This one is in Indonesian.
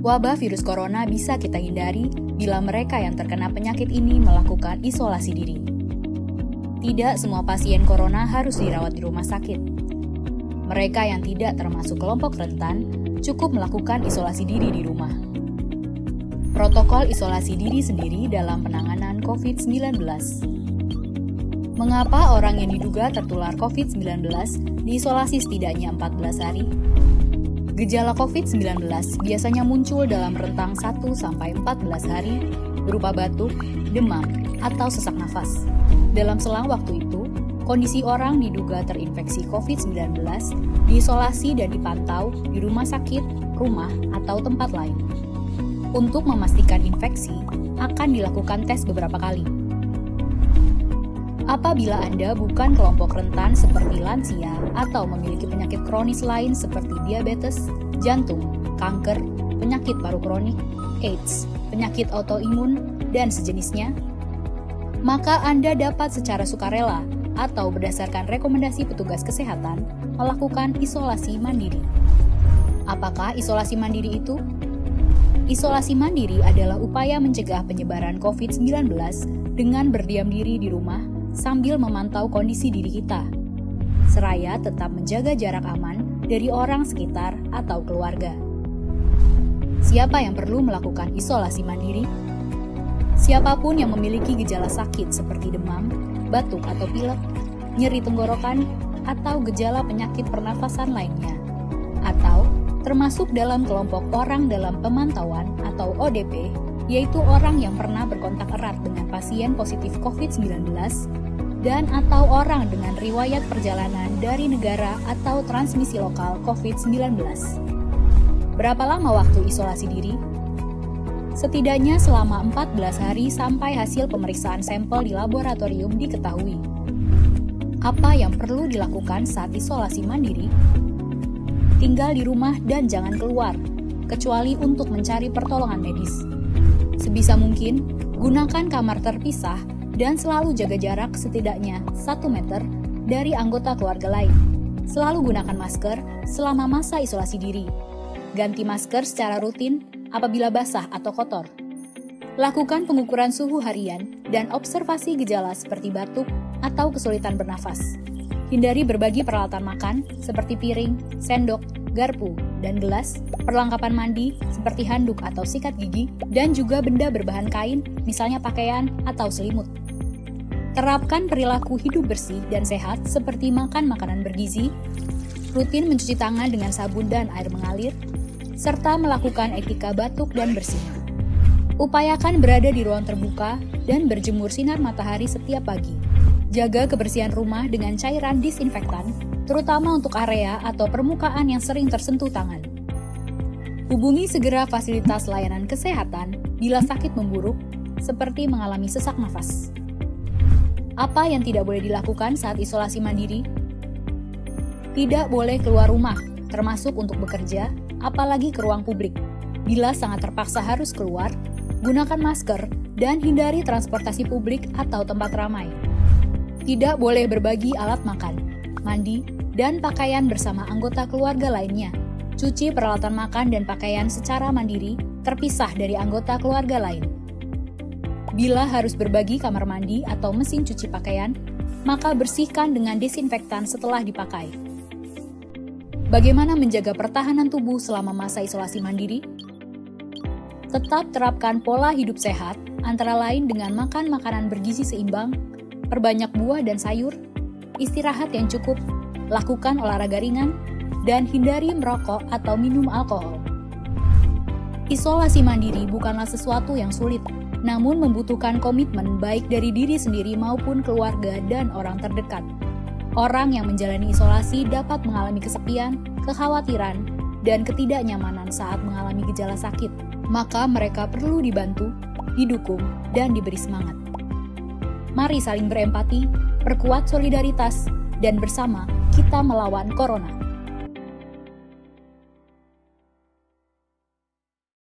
Wabah virus corona bisa kita hindari bila mereka yang terkena penyakit ini melakukan isolasi diri. Tidak semua pasien corona harus dirawat di rumah sakit. Mereka yang tidak termasuk kelompok rentan cukup melakukan isolasi diri di rumah. Protokol isolasi diri sendiri dalam penanganan COVID-19. Mengapa orang yang diduga tertular COVID-19 diisolasi setidaknya 14 hari? Gejala COVID-19 biasanya muncul dalam rentang 1-14 hari berupa batuk, demam, atau sesak nafas. Dalam selang waktu itu, kondisi orang diduga terinfeksi COVID-19 diisolasi dan dipantau di rumah sakit, rumah, atau tempat lain. Untuk memastikan infeksi, akan dilakukan tes beberapa kali. Apabila Anda bukan kelompok rentan seperti lansia atau memiliki penyakit kronis lain seperti diabetes, jantung, kanker, penyakit paru kronik, AIDS, penyakit autoimun, dan sejenisnya, maka Anda dapat secara sukarela atau berdasarkan rekomendasi petugas kesehatan melakukan isolasi mandiri. Apakah isolasi mandiri itu? Isolasi mandiri adalah upaya mencegah penyebaran COVID-19 dengan berdiam diri di rumah sambil memantau kondisi diri kita, seraya tetap menjaga jarak aman dari orang sekitar atau keluarga. Siapa yang perlu melakukan isolasi mandiri? Siapapun yang memiliki gejala sakit seperti demam, batuk atau pilek, nyeri tenggorokan, atau gejala penyakit pernafasan lainnya, atau termasuk dalam kelompok orang dalam pemantauan atau ODP, yaitu orang yang pernah berkontak erat dengan pasien positif COVID-19 dan atau orang dengan riwayat perjalanan dari negara atau transmisi lokal COVID-19. Berapa lama waktu isolasi diri? Setidaknya selama 14 hari sampai hasil pemeriksaan sampel di laboratorium diketahui. Apa yang perlu dilakukan saat isolasi mandiri? Tinggal di rumah dan jangan keluar, kecuali untuk mencari pertolongan medis. Sebisa mungkin, gunakan kamar terpisah dan selalu jaga jarak setidaknya 1 meter dari anggota keluarga lain. Selalu gunakan masker selama masa isolasi diri. Ganti masker secara rutin apabila basah atau kotor. Lakukan pengukuran suhu harian dan observasi gejala seperti batuk atau kesulitan bernafas. Hindari berbagi peralatan makan seperti piring, sendok, garpu, dan gelas, perlengkapan mandi seperti handuk atau sikat gigi, dan juga benda berbahan kain, misalnya pakaian atau selimut. Terapkan perilaku hidup bersih dan sehat seperti makan makanan bergizi, rutin mencuci tangan dengan sabun dan air mengalir, serta melakukan etika batuk dan bersih. Upayakan berada di ruang terbuka dan berjemur sinar matahari setiap pagi. Jaga kebersihan rumah dengan cairan disinfektan, terutama untuk area atau permukaan yang sering tersentuh tangan. Hubungi segera fasilitas layanan kesehatan bila sakit memburuk, seperti mengalami sesak nafas. Apa yang tidak boleh dilakukan saat isolasi mandiri? Tidak boleh keluar rumah, termasuk untuk bekerja, apalagi ke ruang publik. Bila sangat terpaksa harus keluar, gunakan masker dan hindari transportasi publik atau tempat ramai. Tidak boleh berbagi alat makan, mandi, dan pakaian bersama anggota keluarga lainnya. Cuci peralatan makan dan pakaian secara mandiri, terpisah dari anggota keluarga lain. Bila harus berbagi kamar mandi atau mesin cuci pakaian, maka bersihkan dengan desinfektan setelah dipakai. Bagaimana menjaga pertahanan tubuh selama masa isolasi mandiri? Tetap terapkan pola hidup sehat, antara lain dengan makan makanan bergizi seimbang, perbanyak buah dan sayur, istirahat yang cukup, lakukan olahraga ringan, dan hindari merokok atau minum alkohol. Isolasi mandiri bukanlah sesuatu yang sulit, namun membutuhkan komitmen baik dari diri sendiri maupun keluarga dan orang terdekat. Orang yang menjalani isolasi dapat mengalami kesepian, kekhawatiran, dan ketidaknyamanan saat mengalami gejala sakit. Maka mereka perlu dibantu, didukung, dan diberi semangat. Mari saling berempati, perkuat solidaritas, dan bersama kita melawan corona.